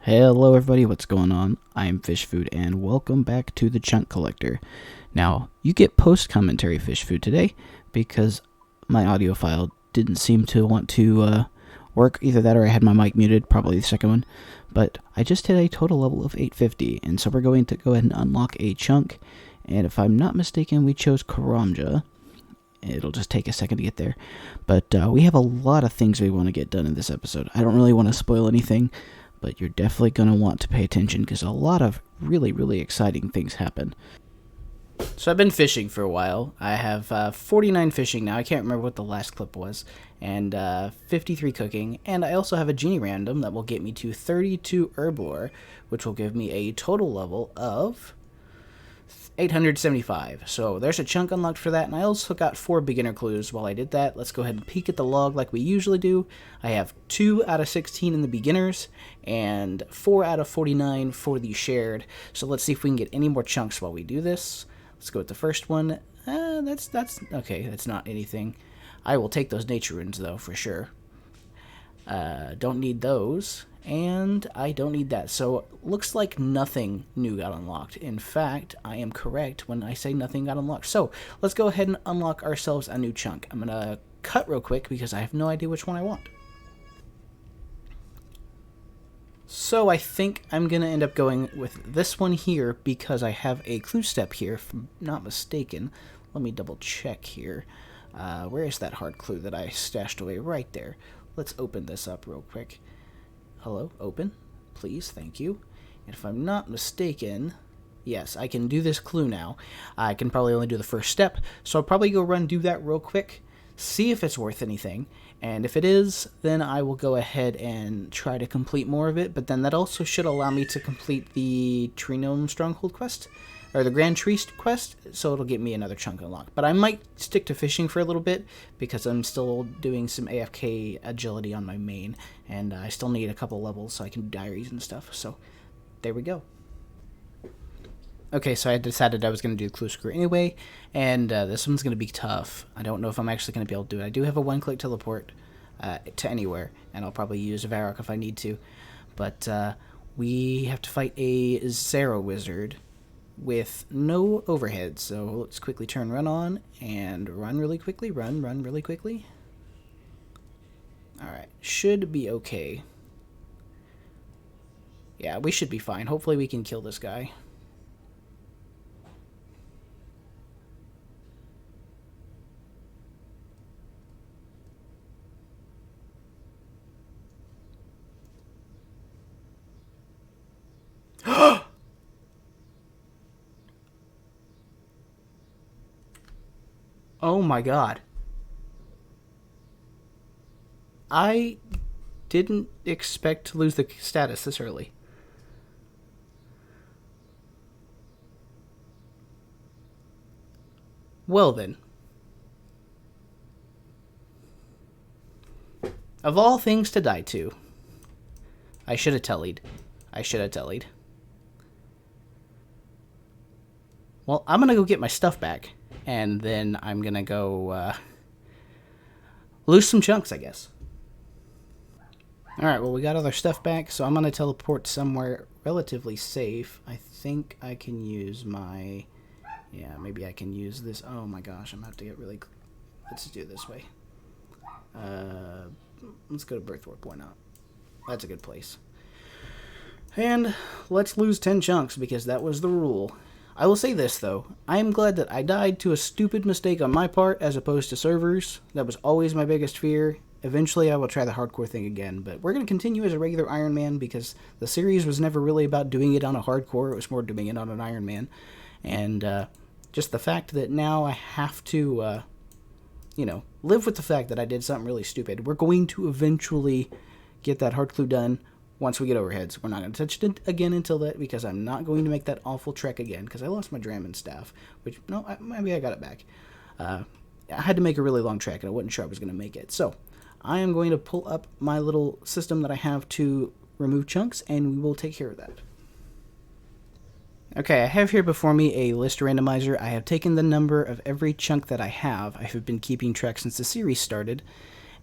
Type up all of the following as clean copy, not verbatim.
Hello everybody, what's going on? I'm Fish Food and welcome back to the Chunk Collector. Now, you get post-commentary Fish Food today because my audio file didn't seem to want to work. Either that or I had my mic muted, probably the second one. But I just hit a total level of 850, and so we're going to go ahead and unlock a chunk. And if I'm not mistaken, we chose Karamja. It'll just take a second to get there. But we have a lot of things we want to get done in this episode. I don't really want to spoil anything, but you're definitely going to want to pay attention because a lot of really exciting things happen. So I've been fishing for a while. I have 49 fishing now. I can't remember what the last clip was. And 53 cooking. And I also have a genie random that will get me to 32 herblore, which will give me a total level of 875. So there's a chunk unlocked for that, and I also got 4 beginner clues while I did that. Let's go ahead and peek at the log like we usually do. I have 2 out of 16 in the beginners, and 4 out of 49 for the shared. So let's see if we can get any more chunks while we do this. Let's go with the first one. That's okay, that's not anything. I will take those nature runes though, for sure. Don't need those. And I don't need that. So, looks like nothing new got unlocked. In fact, I am correct when I say nothing got unlocked. So, let's go ahead and unlock ourselves a new chunk. I'm going to cut real quick because I have no idea which one I want. So, I think I'm going to end up going with this one here because I have a clue step here, if I'm not mistaken. Let me double check here. Where is that hard clue that I stashed away? Right there. Let's open this up real quick. Hello, open, please, thank you. And if I'm not mistaken, yes, I can do this clue now. I can probably only do the first step, so I'll probably go run do that real quick, see if it's worth anything, and if it is, then I will go ahead and try to complete more of it, but then that also should allow me to complete the Tree Gnome Stronghold quest, or the Grand Tree quest, so it'll get me another chunk unlocked. But I might stick to fishing for a little bit, because I'm still doing some AFK agility on my main, and I still need a couple levels so I can do diaries and stuff, so there we go. Okay, so I decided I was going to do Clue Screw anyway, and this one's going to be tough. I don't know if I'm actually going to be able to do it. I do have a one-click teleport to anywhere, and I'll probably use Varrock if I need to, but we have to fight a Zero Wizard with no overhead, so let's quickly turn run on and run really quickly. Run really quickly. Alright, should be okay. Yeah, we should be fine. Hopefully we can kill this guy. Oh my god. I didn't expect to lose the status this early. Well then. Of all things to die to. I should have tellied. Well, I'm gonna go get my stuff back. And then I'm gonna go lose some chunks, I guess. Alright, well, we got all our stuff back, so I'm gonna teleport somewhere relatively safe. I think I can use my... Yeah, maybe I can use this. Oh my gosh, I'm gonna have to get really... Let's do it this way. Let's go to Birthwarp, why not? That's a good place. And let's lose 10 chunks, because that was the rule. I will say this, though. I am glad that I died to a stupid mistake on my part as opposed to servers. That was always my biggest fear. Eventually, I will try the hardcore thing again, but we're going to continue as a regular Iron Man because the series was never really about doing it on a hardcore. It was more doing it on an Iron Man. And just the fact that now I have to, live with the fact that I did something really stupid. We're going to eventually get that hard clue done. Once we get overheads, we're not going to touch it again until that, because I'm not going to make that awful trek again, because I lost my Drammon staff, which, no, maybe I got it back. I had to make a really long trek, and I wasn't sure I was going to make it. So, I am going to pull up my little system that I have to remove chunks, and we will take care of that. Okay, I have here before me a list randomizer. I have taken the number of every chunk that I have. I have been keeping track since the series started,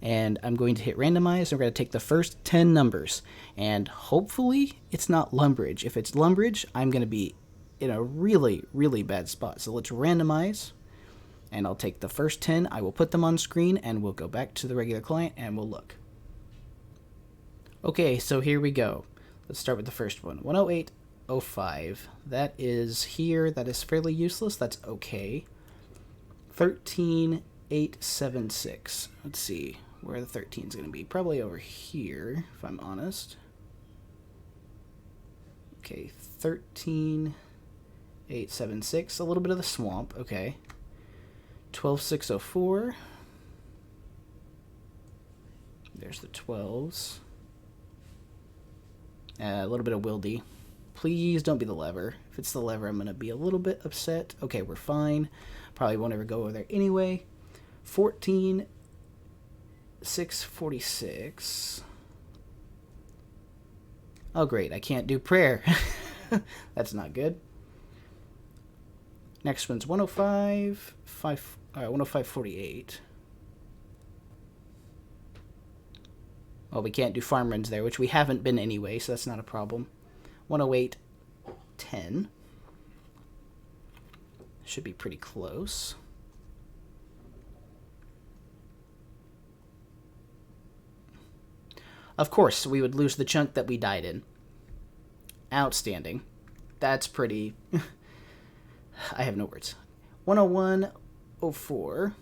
and I'm going to hit randomize, and we're going to take the first 10 numbers, and hopefully it's not Lumbridge. If it's Lumbridge, I'm going to be in a really, really bad spot. So let's randomize, and I'll take the first 10, I will put them on screen, and we'll go back to the regular client, and we'll look. Okay, so here we go. Let's start with the first one, 108.05. That is here, that is fairly useless, that's okay. 13.876. Let's see where the 13 is going to be. Probably over here, if I'm honest. Okay, 13.876. A little bit of the swamp. Okay. 12.604. There's the 12s. A little bit of wildy. Please don't be the lever. If it's the lever, I'm going to be a little bit upset. Okay, we're fine. Probably won't ever go over there anyway. 14.646. Oh, great. I can't do prayer. That's not good. Next one's 105.48. Well, we can't do farm runs there, which we haven't been anyway, so that's not a problem. 108.10. Should be pretty close. Of course, we would lose the chunk that we died in. Outstanding. That's pretty... I have no words. 101.04.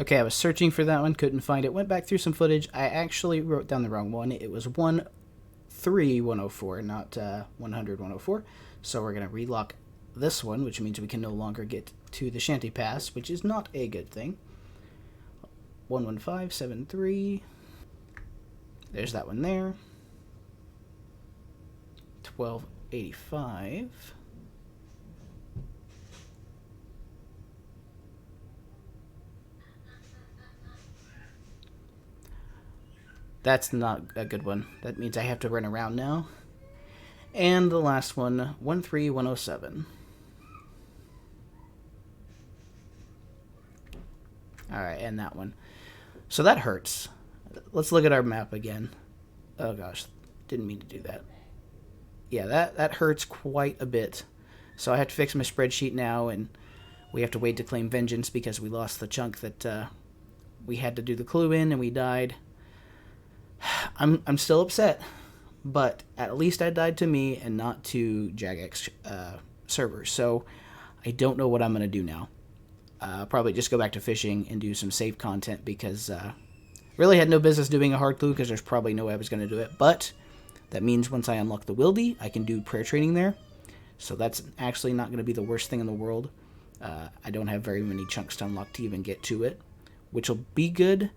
Okay, I was searching for that one, couldn't find it. Went back through some footage. I actually wrote down the wrong one. It was 13104, not 100.104. So we're going to relock this one, which means we can no longer get to the Shanty Pass, which is not a good thing. 11573. There's that one there. 1285. That's not a good one. That means I have to run around now. And the last one, 13107. Alright, and that one. So that hurts. Let's look at our map again. Oh gosh, didn't mean to do that. Yeah, that hurts quite a bit. So I have to fix my spreadsheet now, and we have to wait to claim vengeance because we lost the chunk that we had to do the clue in, and we died. I'm still upset, but at least I died to me and not to Jagex servers. So I don't know what I'm going to do now. Probably just go back to fishing and do some save content because really had no business doing a hard clue because there's probably no way I was going to do it. But that means once I unlock the Wildy, I can do prayer training there. So that's actually not going to be the worst thing in the world. I don't have very many chunks to unlock to even get to it, which will be good.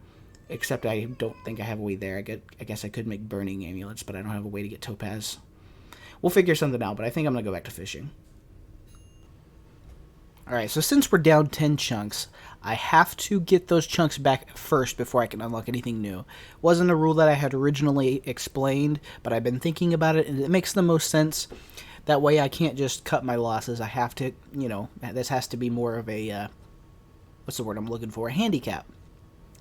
Except I don't think I have a way there. I guess I could make burning amulets, but I don't have a way to get topaz. We'll figure something out, but I think I'm going to go back to fishing. Alright, so since we're down 10 chunks, I have to get those chunks back first before I can unlock anything new. Wasn't a rule that I had originally explained, but I've been thinking about it, and it makes the most sense. That way I can't just cut my losses. I have to, you know, this has to be more of a, what's the word I'm looking for? A handicap.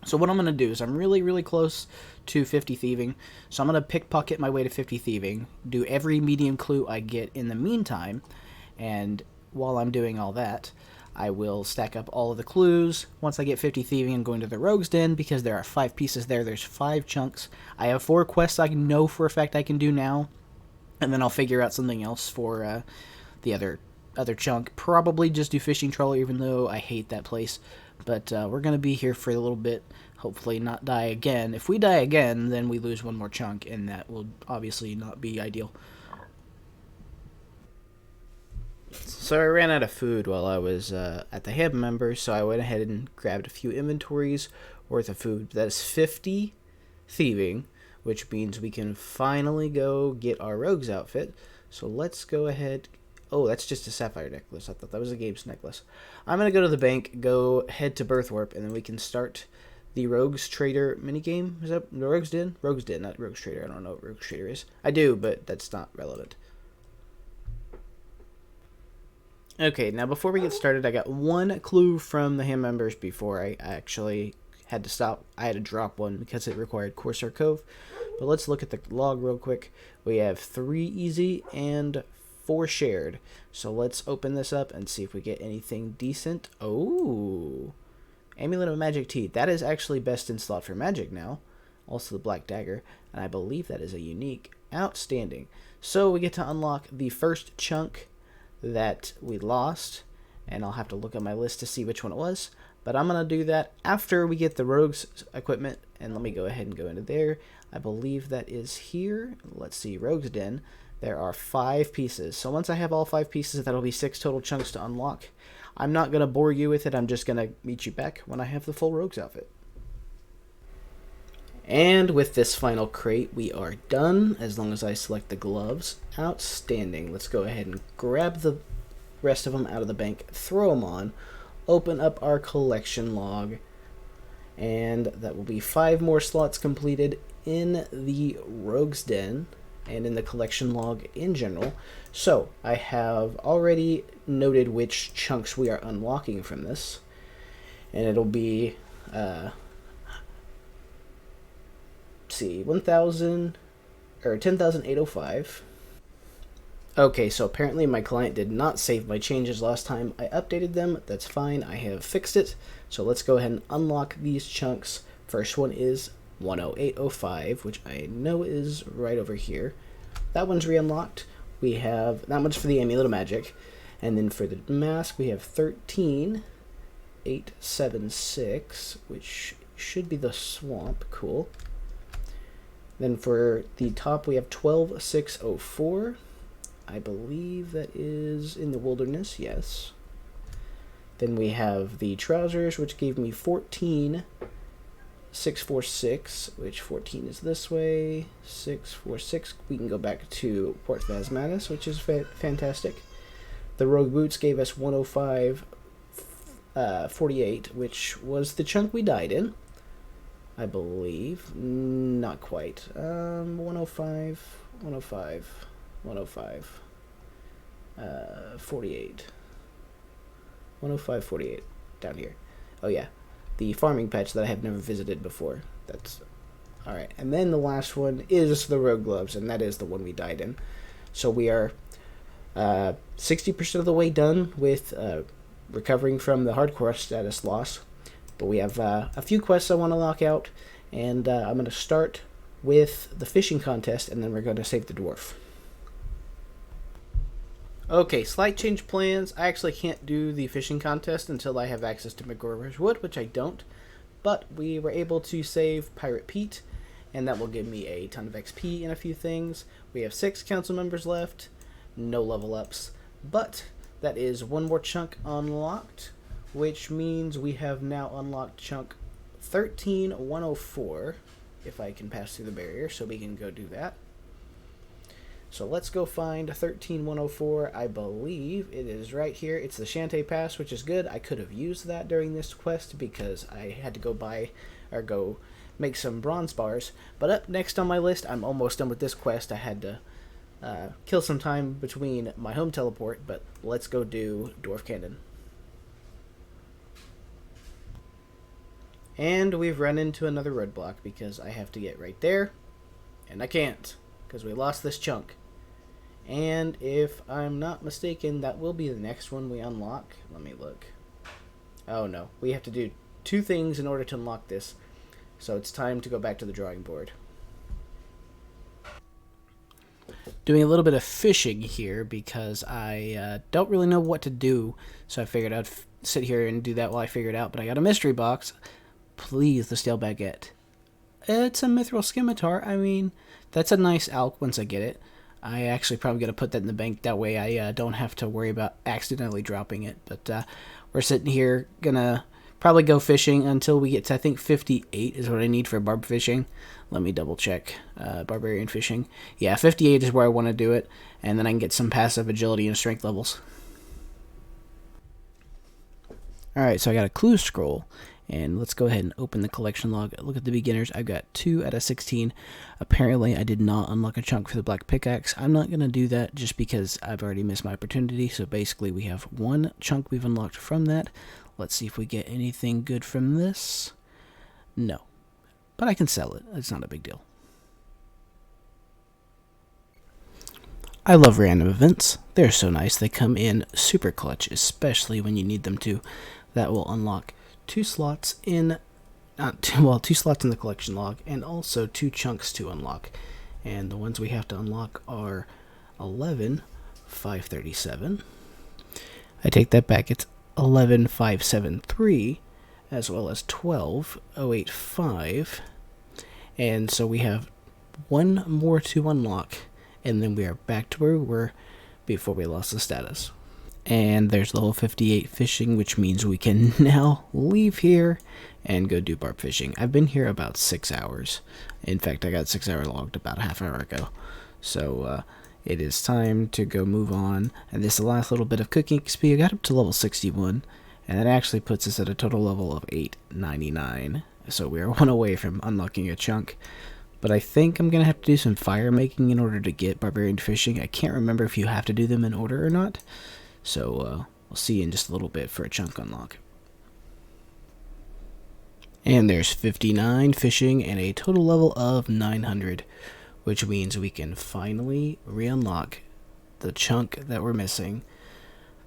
So what I'm going to do is I'm really, really close to 50 thieving. So I'm going to pickpocket my way to 50 thieving, do every medium clue I get in the meantime, and while I'm doing all that, I will stack up all of the clues. Once I get 50 thieving, I'm going to the Rogue's Den because there are 5 pieces there. There's 5 chunks. I have 4 quests I know for a fact I can do now, and then I'll figure out something else for the other chunk. Probably just do Fishing Trawler, even though I hate that place. But we're going to be here for a little bit, hopefully not die again. If we die again, then we lose one more chunk, and that will obviously not be ideal. So I ran out of food while I was at the hub member, so I went ahead and grabbed a few inventories worth of food. That is 50 thieving, which means we can finally go get our rogue's outfit. So let's go ahead. Oh, that's just a sapphire necklace. I thought that was a Gabe's necklace. I'm going to go to the bank, go head to Birthwarp, and then we can start the Rogues Trader minigame. Is that the Rogues Den? Rogues Den, not Rogues Trader. I don't know what Rogues Trader is. I do, but that's not relevant. Okay, now before we get started, I got one clue from the ham members before I actually had to stop. I had to drop one because it required Corsair Cove. But let's look at the log real quick. We have 3 easy and 4 shared. So let's open this up and see if we get anything decent. Oh, Amulet of Magic Tea. That is actually best in slot for magic now. Also the Black Dagger. And I believe that is a unique. Outstanding. So we get to unlock the first chunk that we lost, and I'll have to look at my list to see which one it was, but I'm going to do that after we get the rogue's equipment. And let me go ahead and go into there. I believe that is here. Let's see, rogue's den. There are 5 pieces, so once I have all 5 pieces, that'll be 6 total chunks to unlock. I'm not going to bore you with it. I'm just going to meet you back when I have the full rogue's outfit. And with this final crate, we are done, as long as I select the gloves. Outstanding. Let's go ahead and grab the rest of them out of the bank, throw them on, open up our collection log, and that will be 5 more slots completed in the Rogue's Den and in the collection log in general. So, I have already noted which chunks we are unlocking from this, and it'll be... see, 1,000 or 10,805. Okay, so apparently my client did not save my changes last time I updated them. That's fine, I have fixed it. So let's go ahead and unlock these chunks. First one is 10805, which I know is right over here. That one's re-unlocked. We have that much for the Amulet of Magic, and then for the mask we have 13,876, which should be the swamp. Cool. Then for the top, we have 12,604. I believe that is in the wilderness, yes. Then we have the trousers, which gave me 14,646, which 14 is this way. 646. We can go back to Port Phasmatis, which is fantastic. The rogue boots gave us 105.48, which was the chunk we died in, I believe. Not quite. 105, 105, 105, 48. 105, 48, down here. Oh yeah, the farming patch that I have never visited before. That's alright. And then the last one is the rogue gloves, and that is the one we died in. So we are 60% of the way done with recovering from the hardcore status loss. But we have a few quests I want to lock out, and I'm going to start with the fishing contest, and then we're going to save the dwarf. Okay, slight change plans. I actually can't do the fishing contest until I have access to McGorver's Wood, which I don't. But we were able to save Pirate Pete, and that will give me a ton of XP and a few things. We have 6 council members left, no level ups, but that is one more chunk unlocked, which means we have now unlocked chunk 13,104, if I can pass through the barrier, so we can go do that. So let's go find 13,104. I believe it is right here. It's the Shantae Pass, which is good. I could have used that during this quest because I had to go buy or go make some bronze bars. But up next on my list, I'm almost done with this quest. I had to kill some time between my home teleport, but let's go do Dwarf Cannon. And we've run into another roadblock because I have to get right there, and I can't because we lost this chunk. And if I'm not mistaken, that will be the next one we unlock. Let me look. Oh no, we have to do 2 things in order to unlock this. So it's time to go back to the drawing board. Doing a little bit of fishing here because I don't really know what to do. So I figured I'd sit here and do that while I figure it out. But I got a mystery box. Please, the stale baguette. It's a mithril scimitar. I mean, that's a nice alk once I get it. I actually probably going to put that in the bank. That way I don't have to worry about accidentally dropping it. But we're sitting here going to probably go fishing until we get to, I think, 58 is what I need for barb fishing. Let me double check. Barbarian fishing. Yeah, 58 is where I want to do it. And then I can get some passive agility and strength levels. Alright, so I got a clue scroll. And let's go ahead and open the collection log. Look at the beginners. I've got 2 out of 16. Apparently, I did not unlock a chunk for the black pickaxe. I'm not going to do that just because I've already missed my opportunity. So basically, we have 1 chunk we've unlocked from that. Let's see if we get anything good from this. No. But I can sell it. It's not a big deal. I love random events. They're so nice. They come in super clutch, especially when you need them to. That will unlock 2 slots in, 2 slots in the collection log, and also 2 chunks to unlock. And the ones we have to unlock are 11,537. I take that back. It's 11,573, as well as 12,085. And so we have 1 more to unlock, and then we are back to where we were before we lost the status. And there's level 58 fishing, which means we can now leave here and go do barb fishing. I've been here about 6 hours. In fact, I got 6 hour logged about a half hour ago. So it is time to go move on. And this is the last little bit of cooking XP. I got up to level 61, and that actually puts us at a total level of 899. So we are 1 away from unlocking a chunk. But I think I'm going to have to do some fire making in order to get barbarian fishing. I can't remember if you have to do them in order or not. So we'll see you in just a little bit for a chunk unlock. And there's 59 fishing and a total level of 900, which means we can finally re-unlock the chunk that we're missing.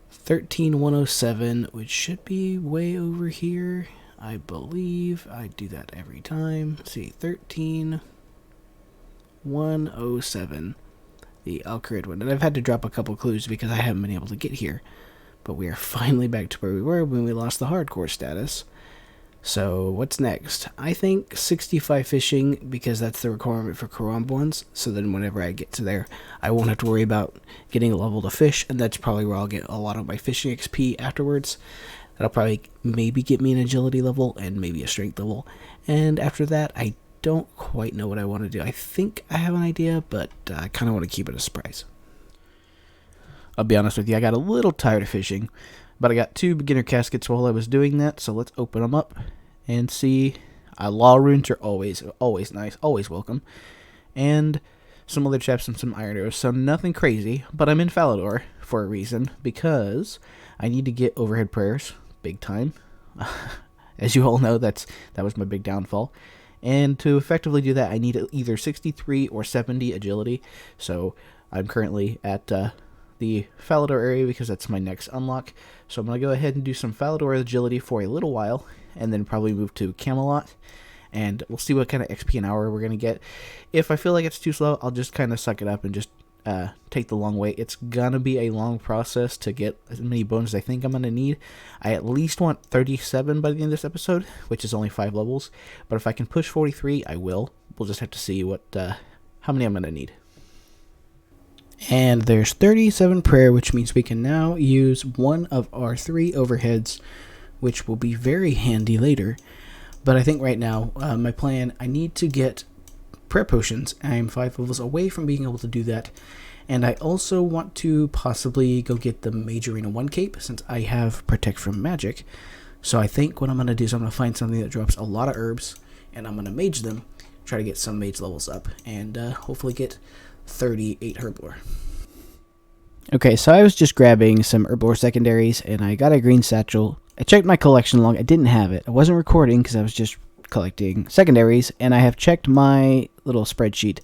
13,107, which should be way over here. I believe I do that every time. Let's see, 13,107. The Alcarid one. And I've had to drop a couple clues because I haven't been able to get here. But we are finally back to where we were when we lost the hardcore status. So what's next? I think 65 fishing, because that's the requirement for Karamb ones. So then whenever I get to there, I won't have to worry about getting a level to fish. And that's probably where I'll get a lot of my fishing XP afterwards. That'll probably maybe get me an agility level and maybe a strength level. And after that, I don't quite know what I want to do. I think I have an idea, but I kind of want to keep it a surprise. I'll be honest with you, I got a little tired of fishing, but I got 2 beginner caskets while I was doing that, so let's open them up and see. Law runes are always nice, always welcome. And some other chaps and some iron arrows, so nothing crazy, but I'm in Falador for a reason, because I need to get overhead prayers, big time. As you all know, that was my big downfall. And to effectively do that, I need either 63 or 70 agility. So I'm currently at the Falador area because that's my next unlock. So I'm going to go ahead and do some Falador agility for a little while, and then probably move to Camelot. And we'll see what kind of XP an hour we're going to get. If I feel like it's too slow, I'll just kind of suck it up and just take the long way. It's gonna be a long process to get as many bones as I think I'm gonna need. I at least want 37 by the end of this episode, which is only 5 levels. But if I can push 43, I will. We'll just have to see what how many I'm gonna need. And there's 37 prayer, which means we can now use one of our 3 overheads, which will be very handy later. But I think right now, my plan, I need to get prayer potions. I'm 5 levels away from being able to do that. And I also want to possibly go get the Mage Arena 1 cape, since I have Protect from Magic. So I think what I'm going to do is I'm going to find something that drops a lot of herbs, and I'm going to mage them, try to get some mage levels up, and hopefully get 38 herb lore. Okay, so I was just grabbing some herb lore secondaries, and I got a green satchel. I checked my collection log. I didn't have it. I wasn't recording because I was just collecting secondaries, and I have checked my little spreadsheet,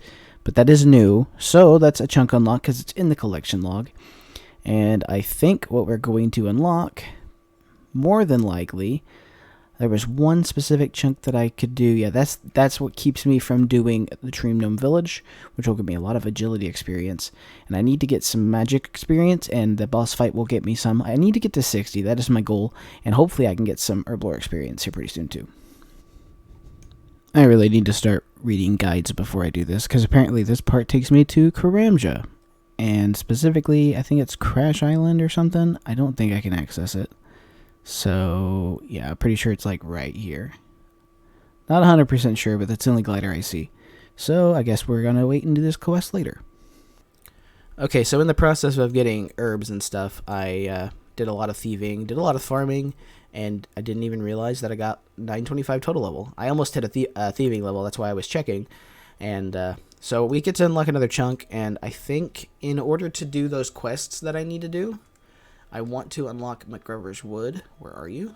but that is new, so that's a chunk unlock because it's in the collection log. And I think what we're going to unlock, more than likely, there was one specific chunk that I could do. Yeah, that's what keeps me from doing the Dream Gnome Village, which will give me a lot of agility experience. And I need to get some magic experience, and the boss fight will get me some. I need to get to 60. That is my goal, and hopefully I can get some herb lore experience here pretty soon too. I really need to start reading guides before I do this, because apparently this part takes me to Karamja. And specifically, I think it's Crash Island or something. I don't think I can access it. So, yeah, I'm pretty sure it's like right here. Not 100% sure, but that's the only glider I see. So, I guess we're going to wait and do this quest later. Okay, so in the process of getting herbs and stuff, I did a lot of thieving, did a lot of farming, and I didn't even realize that I got 925 total level. I almost hit a thieving level, that's why I was checking. And so we get to unlock another chunk, and I think in order to do those quests that I need to do, I want to unlock McGrover's Wood. Where are you?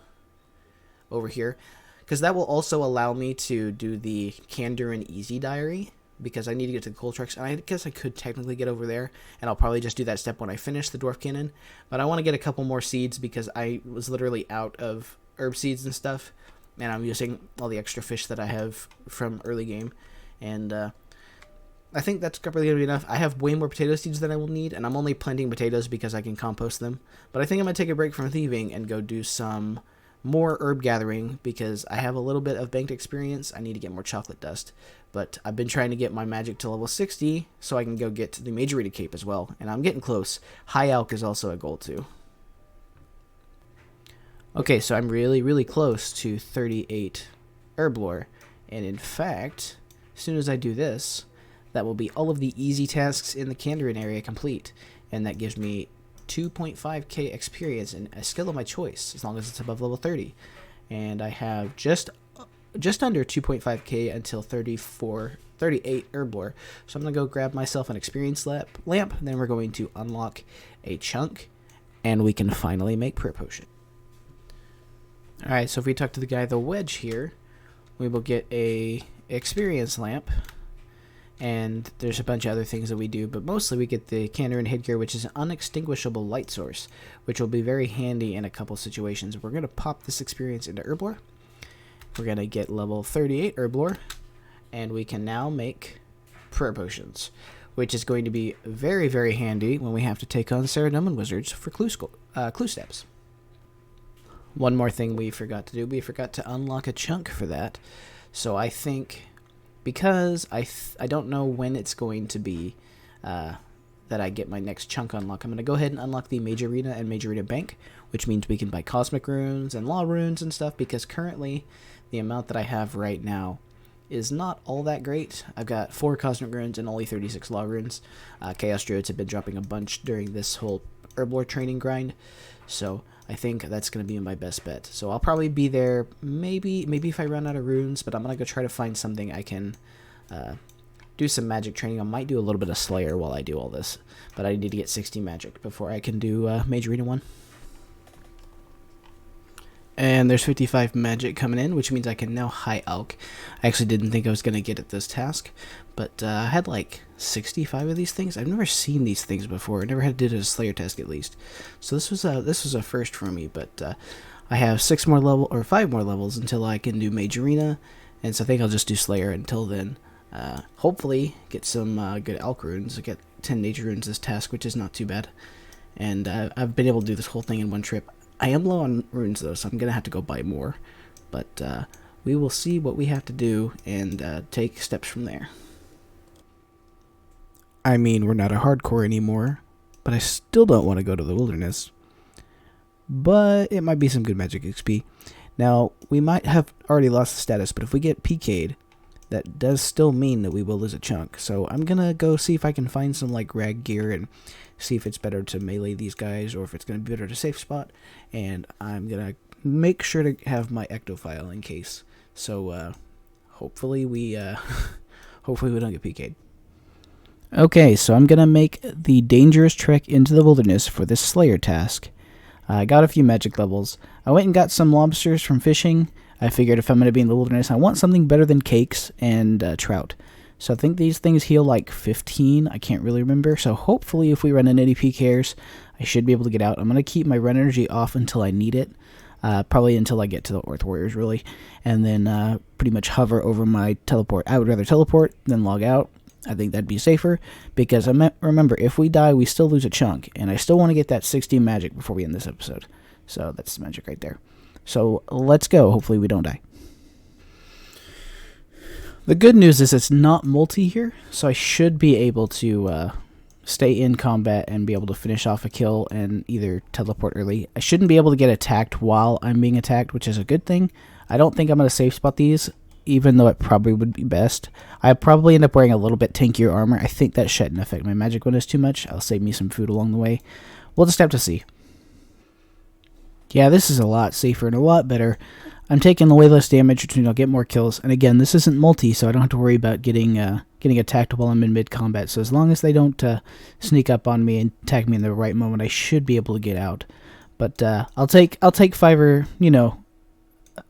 Over here. Because that will also allow me to do the Kandarin Easy Diary, because I need to get to the coal trucks, and I guess I could technically get over there, and I'll probably just do that step when I finish the Dwarf Cannon. But I want to get a couple more seeds, because I was literally out of herb seeds and stuff, and I'm using all the extra fish that I have from early game, and I think that's probably going to be enough. I have way more potato seeds than I will need, and I'm only planting potatoes because I can compost them. But I think I'm going to take a break from thieving and go do some more herb gathering, because I have a little bit of banked experience. I need to get more chocolate dust, but I've been trying to get my magic to level 60 so I can go get the Majorita Cape as well, and I'm getting close. High Alk is also a goal too. Okay, so I'm really close to 38 herb lore, and in fact, as soon as I do this, that will be all of the easy tasks in the Kandarin area complete, and that gives me 2.5k experience in a skill of my choice, as long as it's above level 30. And I have just under 2.5k until 38 herb lore. So I'm going to go grab myself an experience lamp, then we're going to unlock a chunk, and we can finally make prayer potion. Alright, so if we talk to the guy the wedge here, we will get a experience lamp, and there's a bunch of other things that we do, but mostly we get the Kandarin headgear, which is an unextinguishable light source, which will be very handy in a couple situations. We're going to pop this experience into herb lore. We're going to get level 38 herb lore, and we can now make prayer potions, which is going to be very handy when we have to take on Saradomin wizards for clue steps. One more thing we forgot to do, we forgot to unlock a chunk for that. So I think, because I don't know when it's going to be that I get my next chunk unlock, I'm going to go ahead and unlock the Majorita and Majorita Bank, which means we can buy Cosmic Runes and Law Runes and stuff, because currently the amount that I have right now is not all that great. I've got 4 Cosmic Runes and only 36 Law Runes. Chaos Druids have been dropping a bunch during this whole herb lore training grind, so I think that's going to be my best bet. So I'll probably be there maybe if I run out of runes, but I'm going to go try to find something I can do some magic training. I might do a little bit of Slayer while I do all this, but I need to get 60 magic before I can do Majorita 1. And there's 55 magic coming in, which means I can now High Alk. I actually didn't think I was going to get at this task, but I had like 65 of these things. I've never seen these things before. I never had to do a Slayer task at least. So this was a first for me, but I have 5 more levels until I can do Majorina, and so I think I'll just do Slayer until then. Hopefully get some good Alk runes. I get 10 nature runes this task, which is not too bad. And I've been able to do this whole thing in one trip. I am low on runes though, so I'm going to have to go buy more. But we will see what we have to do and take steps from there. I mean, we're not a hardcore anymore, but I still don't want to go to the wilderness. But it might be some good magic XP. Now, we might have already lost the status, but if we get PK'd, that does still mean that we will lose a chunk. So I'm going to go see if I can find some like rag gear and see if it's better to melee these guys or if it's going to be better to safe spot. And I'm going to make sure to have my ectophile in case. So hopefully we don't get PK'd. Okay, so I'm going to make the dangerous trek into the wilderness for this Slayer task. I got a few magic levels. I went and got some lobsters from fishing. I figured if I'm going to be in the wilderness, I want something better than cakes and trout. So I think these things heal like 15. I can't really remember. So hopefully if we run into any PKers, I should be able to get out. I'm going to keep my run energy off until I need it. Probably until I get to the Earth Warriors, really. And then pretty much hover over my teleport. I would rather teleport than log out. I think that'd be safer, because remember, if we die, we still lose a chunk, and I still want to get that 60 magic before we end this episode. So that's the magic right there. So let's go. Hopefully we don't die. The good news is it's not multi here, so I should be able to stay in combat and be able to finish off a kill and either teleport early. I shouldn't be able to get attacked while I'm being attacked, which is a good thing. I don't think I'm going to safe spot these, even though it probably would be best. I probably end up wearing a little bit tankier armor. I think that shouldn't affect my magic bonus too much. I'll save me some food along the way. We'll just have to see. Yeah, this is a lot safer and a lot better. I'm taking way less damage, which means I'll get more kills. And again, this isn't multi, so I don't have to worry about getting attacked while I'm in mid-combat. So as long as they don't sneak up on me and attack me in the right moment, I should be able to get out. But I'll take 5 or,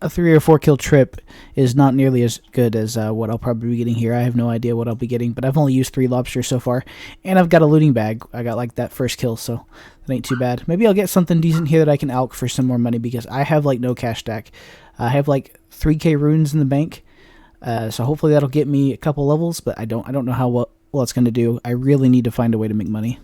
a 3 or 4 kill trip is not nearly as good as what I'll probably be getting here. I have no idea what I'll be getting, but I've only used 3 lobsters so far, and I've got a looting bag. I got like that first kill, so that ain't too bad. Maybe I'll get something decent here that I can alch for some more money, because I have like no cash stack. I have like 3k runes in the bank, so hopefully that'll get me a couple levels, but I don't know how well it's going to do. I really need to find a way to make money.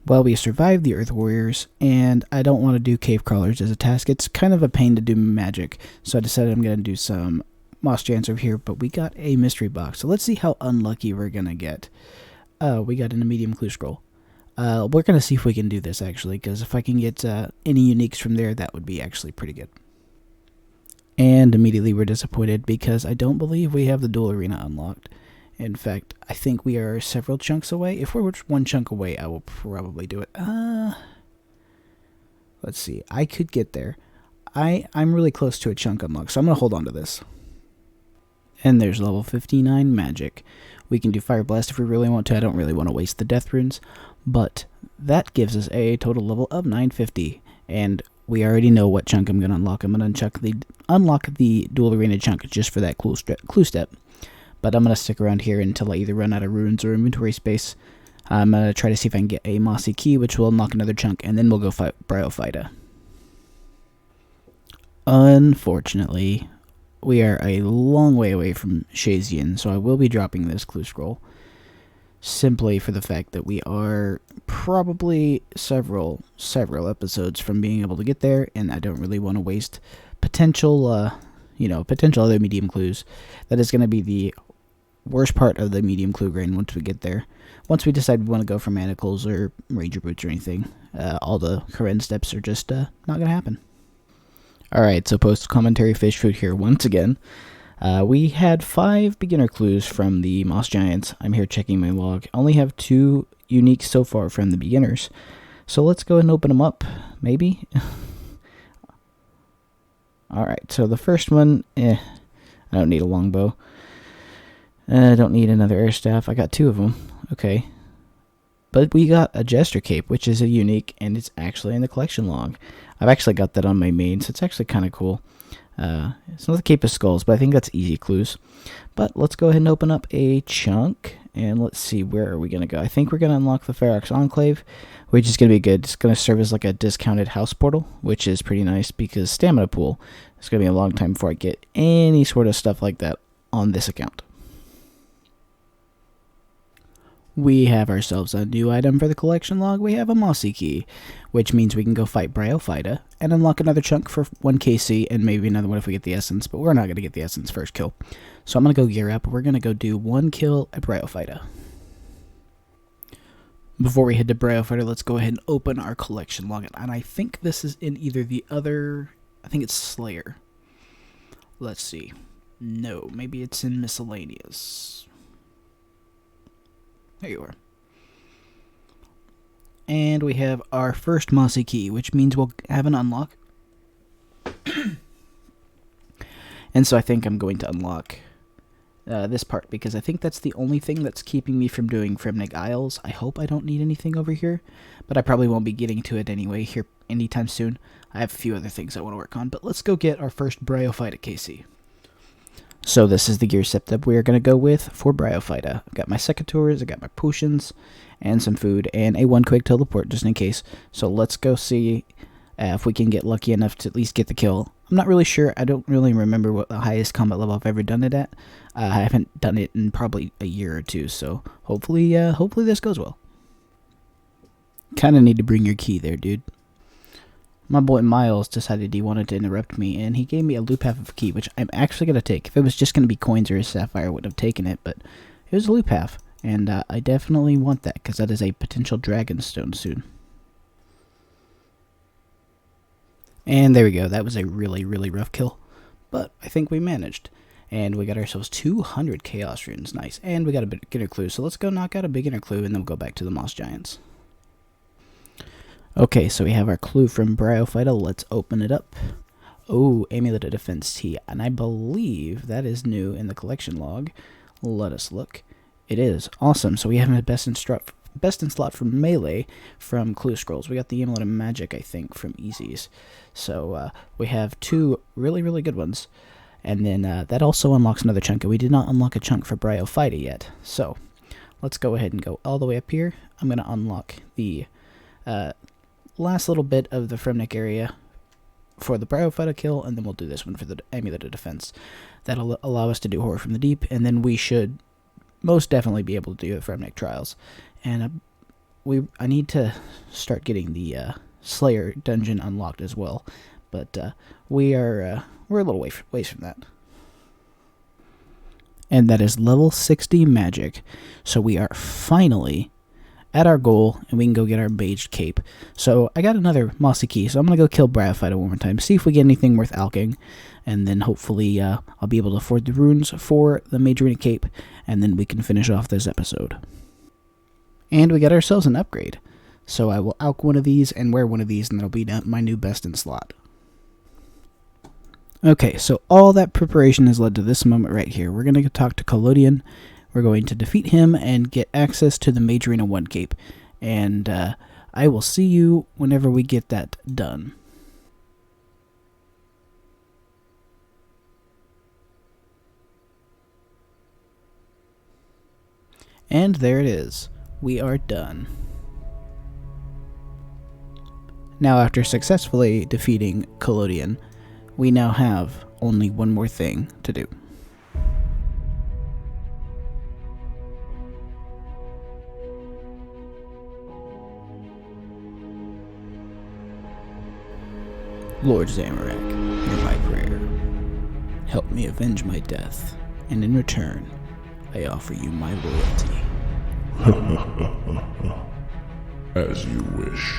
Well, we survived the Earth Warriors, and I don't want to do cave crawlers as a task. It's kind of a pain to do magic, so I decided I'm going to do some moss giants over here, but we got a mystery box. So let's see how unlucky we're going to get. We got in a medium clue scroll. We're going to see if we can do this, actually, because if I can get any uniques from there, that would be actually pretty good. And immediately we're disappointed because I don't believe we have the duel arena unlocked. In fact, I think we are several chunks away. If we're one chunk away, I will probably do it. Let's see. I could get there. I'm really close to a chunk unlock, so I'm going to hold on to this. And there's level 59 magic. We can do Fire Blast if we really want to. I don't really want to waste the death runes, but that gives us a total level of 950. And we already know what chunk I'm going to unlock. I'm going to unlock the duel arena chunk just for that clue step. But I'm going to stick around here until I either run out of runes or inventory space. I'm going to try to see if I can get a mossy key, which will unlock another chunk, and then we'll go fight Bryophyta. Unfortunately, we are a long way away from HCIM, so I will be dropping this clue scroll. Simply for the fact that we are probably several episodes from being able to get there, and I don't really want to waste potential other medium clues. That is going to be the worst part of the medium clue grind once we get there. Once we decide we want to go for manacles or ranger boots or anything, all the current steps are just not going to happen. Alright, so post-commentary fish food here once again. We had 5 beginner clues from the moss giants. I'm here checking my log. I only have 2 unique so far from the beginners. So let's go ahead and open them up, maybe. Alright, so the first one, I don't need a longbow. I don't need another air staff. I got 2 of them. Okay. But we got a jester cape, which is a unique, and it's actually in the collection log. I've actually got that on my main, so it's actually kind of cool. It's not the cape of skulls, but I think that's easy clues. But let's go ahead and open up a chunk, and let's see, where are we going to go? I think we're going to unlock the Ferox Enclave, which is going to be good. It's going to serve as like a discounted house portal, which is pretty nice because stamina pool. It's going to be a long time before I get any sort of stuff like that on this account. We have ourselves a new item for the collection log. We have a mossy key, which means we can go fight Bryophyta and unlock another chunk for 1 KC and maybe another one if we get the essence, but we're not going to get the essence first kill. So I'm going to go gear up. We're going to go do 1 kill at Bryophyta. Before we head to Bryophyta, let's go ahead and open our collection log. And I think this is in either the other, I think it's Slayer. Let's see. No, maybe it's in Miscellaneous. There you are. And we have our first mossy key, which means we'll have an unlock. And so I think I'm going to unlock this part, because I think that's the only thing that's keeping me from doing Fremnig Isles. I hope I don't need anything over here, but I probably won't be getting to it anyway here anytime soon. I have a few other things I want to work on, but let's go get our first Bryophyta KC. So this is the gear set that we're going to go with for Bryophyta. I've got my secateurs, I got my potions, and some food, and a 1 quick teleport just in case. So let's go see if we can get lucky enough to at least get the kill. I'm not really sure. I don't really remember what the highest combat level I've ever done it at. I haven't done it in probably a year or 2, so hopefully this goes well. Kind of need to bring your key there, dude. My boy Miles decided he wanted to interrupt me, and he gave me a loop half of a key, which I'm actually going to take. If it was just going to be coins or a sapphire, I wouldn't have taken it, but it was a loop half, and I definitely want that, because that is a potential dragon stone soon. And there we go. That was a really, really rough kill, but I think we managed. And we got ourselves 200 chaos runes. Nice. And we got a beginner clue, so let's go knock out a beginner clue, and then we'll go back to the moss giants. Okay, so we have our clue from Bryophyta. Let's open it up. Oh, Amulet of Defense Tea, and I believe that is new in the collection log. Let us look. It is. Awesome. So we have a best in slot from Melee from Clue Scrolls. We got the Amulet of Magic, I think, from Easies. So we have two really, really good ones. And then that also unlocks another chunk, and we did not unlock a chunk for Bryophyta yet. So let's go ahead and go all the way up here. I'm going to unlock the last little bit of the Fremnik area for the Bryophyta kill, and then we'll do this one for the Amulet of Defense. That'll allow us to do Horror from the Deep, and then we should most definitely be able to do the Fremnik Trials. And I need to start getting the Slayer dungeon unlocked as well, but we're a little ways from that. And that is level 60 magic, so we are finally at our goal, and we can go get our Maged Cape. So I got another Mossy Key, so I'm going to go kill Bryophyta one more time, see if we get anything worth alching, and then hopefully I'll be able to afford the runes for the Majorina Cape, and then we can finish off this episode. And we got ourselves an upgrade. So I will alch one of these and wear one of these, and that'll be my new best in slot. Okay, so all that preparation has led to this moment right here. We're going to talk to Collodion. We're going to defeat him and get access to the Majorina 1 Cape. And I will see you whenever we get that done. And there it is. We are done. Now, after successfully defeating Collodion, we now have only one more thing to do. Lord Zamorak, hear my prayer. Help me avenge my death, and in return, I offer you my loyalty. As you wish.